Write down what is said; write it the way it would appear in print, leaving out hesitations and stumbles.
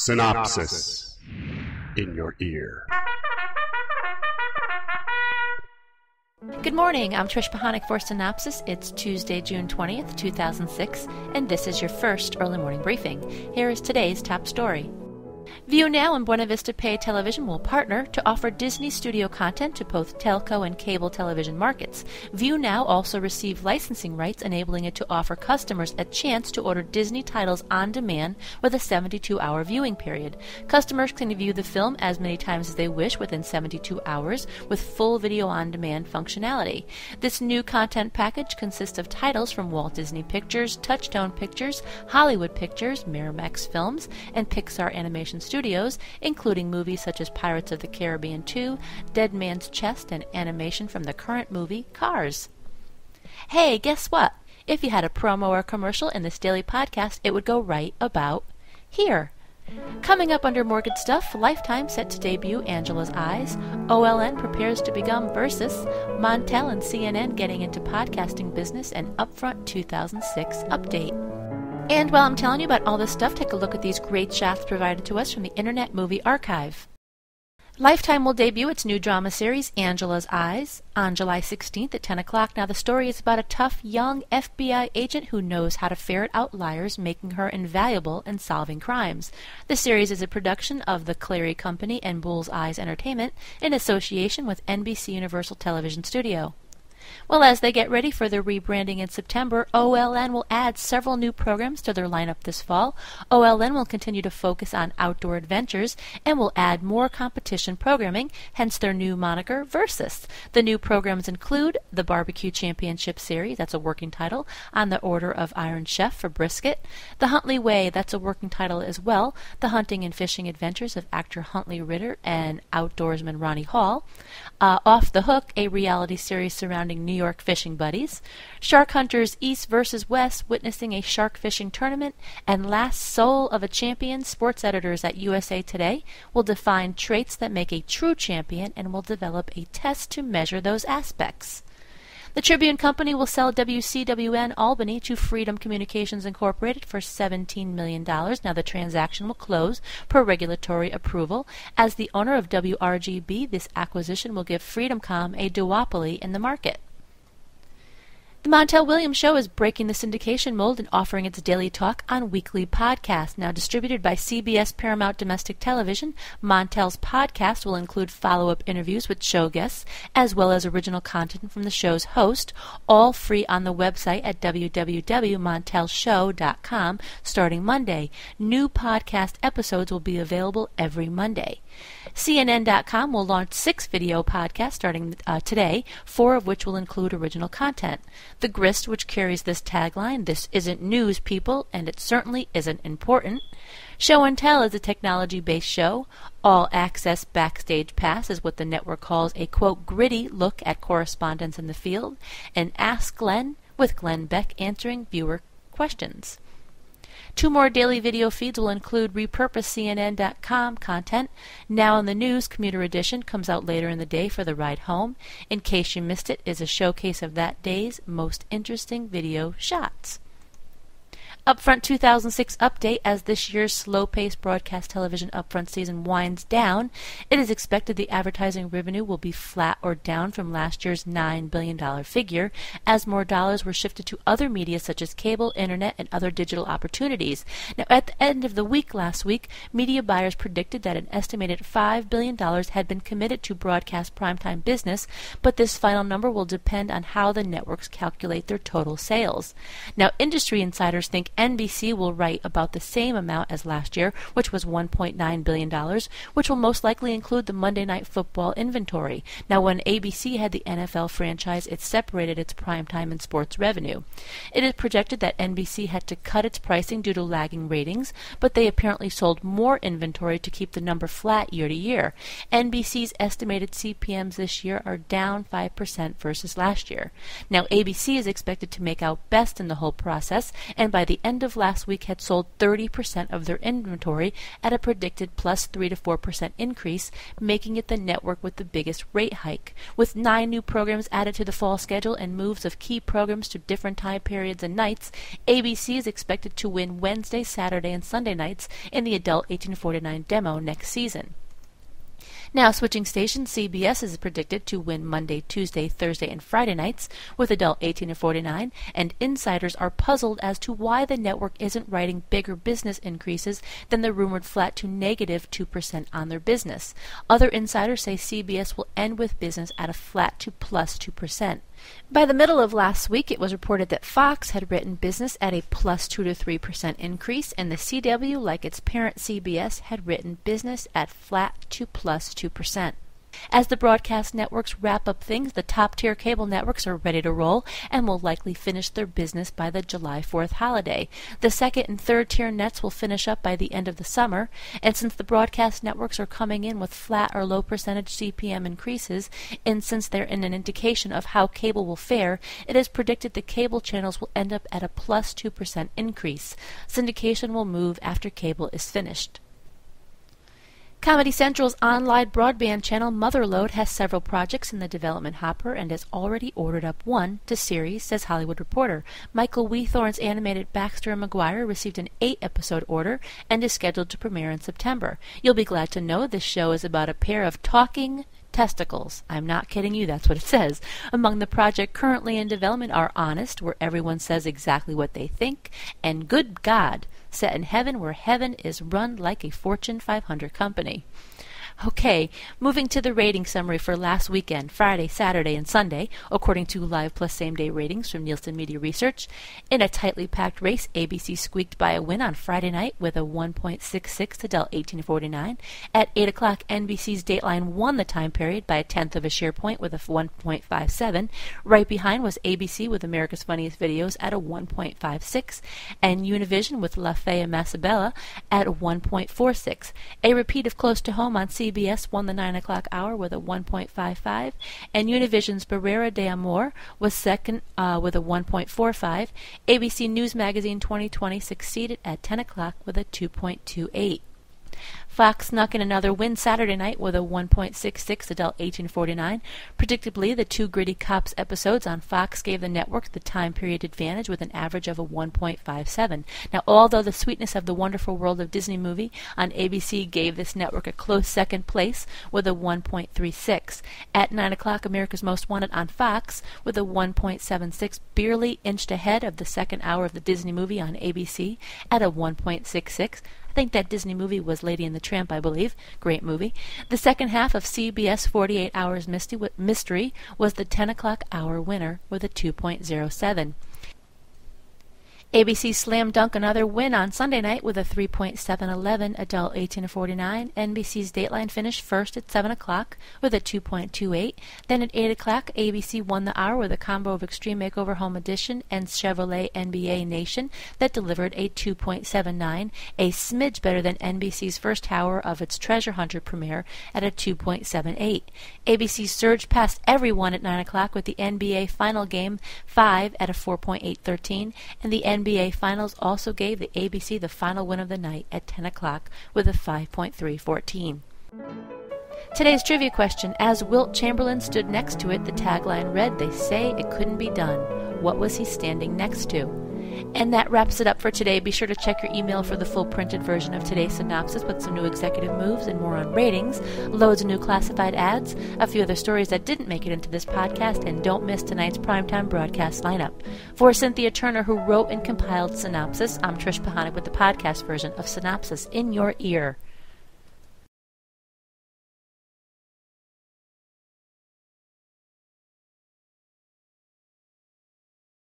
Cynopsis in your ear. Good morning, I'm Trish Pahanik for Cynopsis. It's Tuesday, June 20th, 2006, and this is your first early morning briefing. Here is today's top story. ViewNow and Buena Vista Pay Television will partner to offer Disney studio content to both telco and cable television markets. ViewNow also received licensing rights, enabling it to offer customers a chance to order Disney titles on demand with a 72-hour viewing period. Customers can view the film as many times as they wish within 72 hours with full video on demand functionality. This new content package consists of titles from Walt Disney Pictures, Touchstone Pictures, Hollywood Pictures, Miramax Films, and Pixar Animation Studios, including movies such as Pirates of the Caribbean 2, Dead Man's Chest, and animation from the current movie Cars. Hey, guess what? If you had a promo or a commercial in this daily podcast, it would go right about here. Coming up under More Good Stuff, Lifetime set to debut Angela's Eyes, OLN prepares to become Versus, Montel and CNN getting into podcasting business, and Upfront 2006 update. And while I'm telling you about all this stuff, take a look at these great shots provided to us from the Internet Movie Archive. Lifetime will debut its new drama series, Angela's Eyes, on July 16th at 10 o'clock. Now, the story is about a tough, young FBI agent who knows how to ferret out liars, making her invaluable in solving crimes. The series is a production of the Clary Company and Bull's Eyes Entertainment in association with NBC Universal Television Studio. Well, as they get ready for their rebranding in September, OLN will add several new programs to their lineup this fall. OLN will continue to focus on outdoor adventures and will add more competition programming, hence their new moniker, Versus. The new programs include the Barbecue Championship Series, that's a working title, On the Order of Iron Chef for brisket. The Huntley Way, that's a working title as well, the hunting and fishing adventures of actor Huntley Ritter and outdoorsman Ronnie Hall. Off the Hook, a reality series surrounding New York fishing buddies, Shark Hunters East versus West, witnessing a shark fishing tournament, and Last Soul of a Champion, sports editors at USA Today will define traits that make a true champion and will develop a test to measure those aspects. The Tribune Company will sell WCWN Albany to Freedom Communications Incorporated for $17 million. Now, the transaction will close per regulatory approval. As the owner of WRGB, this acquisition will give FreedomCom a duopoly in the market. The Montel Williams Show is breaking the syndication mold and offering its daily talk on weekly podcasts. Now distributed by CBS Paramount Domestic Television, Montel's podcast will include follow-up interviews with show guests, as well as original content from the show's host, all free on the website at www.montelshow.com starting Monday. New podcast episodes will be available every Monday. CNN.com will launch 6 video podcasts starting today, 4 of which will include original content. The Grist, which carries this tagline, "This isn't news, people, and it certainly isn't important." Show and Tell is a technology-based show. All Access Backstage Pass is what the network calls a, quote, gritty look at correspondence in the field. And Ask Glenn, with Glenn Beck answering viewer questions. 2 more daily video feeds will include repurposed CNN.com content. Now in the News Commuter Edition comes out later in the day for the ride home. In case you missed it, is a showcase of that day's most interesting video shots. Upfront 2006 update. As this year's slow-paced broadcast television Upfront season winds down, it is expected the advertising revenue will be flat or down from last year's $9 billion figure, as more dollars were shifted to other media such as cable, internet, and other digital opportunities. Now, at the end of the week last week, media buyers predicted that an estimated $5 billion had been committed to broadcast primetime business, but this final number will depend on how the networks calculate their total sales. Now, industry insiders think NBC will write about the same amount as last year, which was $1.9 billion, which will most likely include the Monday Night Football inventory. Now, when ABC had the NFL franchise, it separated its primetime and sports revenue. It is projected that NBC had to cut its pricing due to lagging ratings, but they apparently sold more inventory to keep the number flat year to year. NBC's estimated CPMs this year are down 5% versus last year. Now, ABC is expected to make out best in the whole process, and by the end of last week had sold 30% of their inventory at a predicted plus 3 to 4% increase, making it the network with the biggest rate hike. With 9 new programs added to the fall schedule and moves of key programs to different time periods and nights, ABC is expected to win Wednesday, Saturday, and Sunday nights in the adult 18 to 49 demo next season. Now, switching stations, CBS is predicted to win Monday, Tuesday, Thursday, and Friday nights with adult 18 to 49, and insiders are puzzled as to why the network isn't writing bigger business increases than the rumored flat to negative 2% on their business. Other insiders say CBS will end with business at a flat to plus 2%. By the middle of last week, it was reported that Fox had written business at a plus 2 to 3% increase, and the CW, like its parent CBS, had written business at flat to plus 2%. As the broadcast networks wrap up things, the top-tier cable networks are ready to roll and will likely finish their business by the July 4th holiday. The second and third-tier nets will finish up by the end of the summer, and since the broadcast networks are coming in with flat or low percentage CPM increases, and since they're in an indication of how cable will fare, it is predicted the cable channels will end up at a plus 2% increase. Syndication will move after cable is finished. Comedy Central's online broadband channel Motherlode has several projects in the development hopper and has already ordered up one to series, says Hollywood Reporter. Michael Weethorn's animated Baxter and McGuire received an 8-episode order and is scheduled to premiere in September. You'll be glad to know this show is about a pair of talking testicles. I'm not kidding you, that's what it says. Among the projects currently in development are Honest, where everyone says exactly what they think, and Good God, set in heaven where heaven is run like a Fortune 500 company. Okay, moving to the rating summary for last weekend, Friday, Saturday, and Sunday, according to Live Plus same-day ratings from Nielsen Media Research. In a tightly packed race, ABC squeaked by a win on Friday night with a 1.66 to adult 18 to 49. At 8 o'clock, NBC's Dateline won the time period by a tenth of a share point with a 1.57. Right behind was ABC with America's Funniest Videos at a 1.56, and Univision with La Fea Masabella at a 1.46. A repeat of Close to Home on CBS won the 9 o'clock hour with a 1.55, and Univision's Barrera de Amor was second with a 1.45. ABC News Magazine 2020 succeeded at 10 o'clock with a 2.28. Fox snuck in another win Saturday night with a 1.66 adult 1849. Predictably, the 2 Gritty Cops episodes on Fox gave the network the time period advantage with an average of a 1.57. Now, although The Sweetness of the Wonderful World of Disney movie on ABC gave this network a close second place with a 1.36. At 9 o'clock, America's Most Wanted on Fox with a 1.76 barely inched ahead of the second hour of the Disney movie on ABC at a 1.66. I think that Disney movie was Lady and the Tramp, I believe. Great movie. The second half of CBS 48 Hours Mystery was the 10 o'clock hour winner with a 2.07. ABC slam dunk another win on Sunday night with a 3.711 adult 18 to 49. NBC's Dateline finished first at 7 o'clock with a 2.28. Then at 8 o'clock, ABC won the hour with a combo of Extreme Makeover Home Edition and Chevrolet NBA Nation that delivered a 2.79, a smidge better than NBC's first hour of its Treasure Hunter premiere at a 2.78. ABC surged past everyone at 9 o'clock with the NBA Final Game 5 at a 4.813, and the NBA Finals also gave the ABC the final win of the night at 10 o'clock with a 5.314. Today's trivia question: as Wilt Chamberlain stood next to it, the tagline read, "They say it couldn't be done." What was he standing next to? And that wraps it up for today. Be sure to check your email for the full printed version of today's synopsis with some new executive moves and more on ratings, loads of new classified ads, a few other stories that didn't make it into this podcast, and don't miss tonight's primetime broadcast lineup. For Cynthia Turner, who wrote and compiled Synopsis, I'm Trish Pahanik with the podcast version of Synopsis in your ear.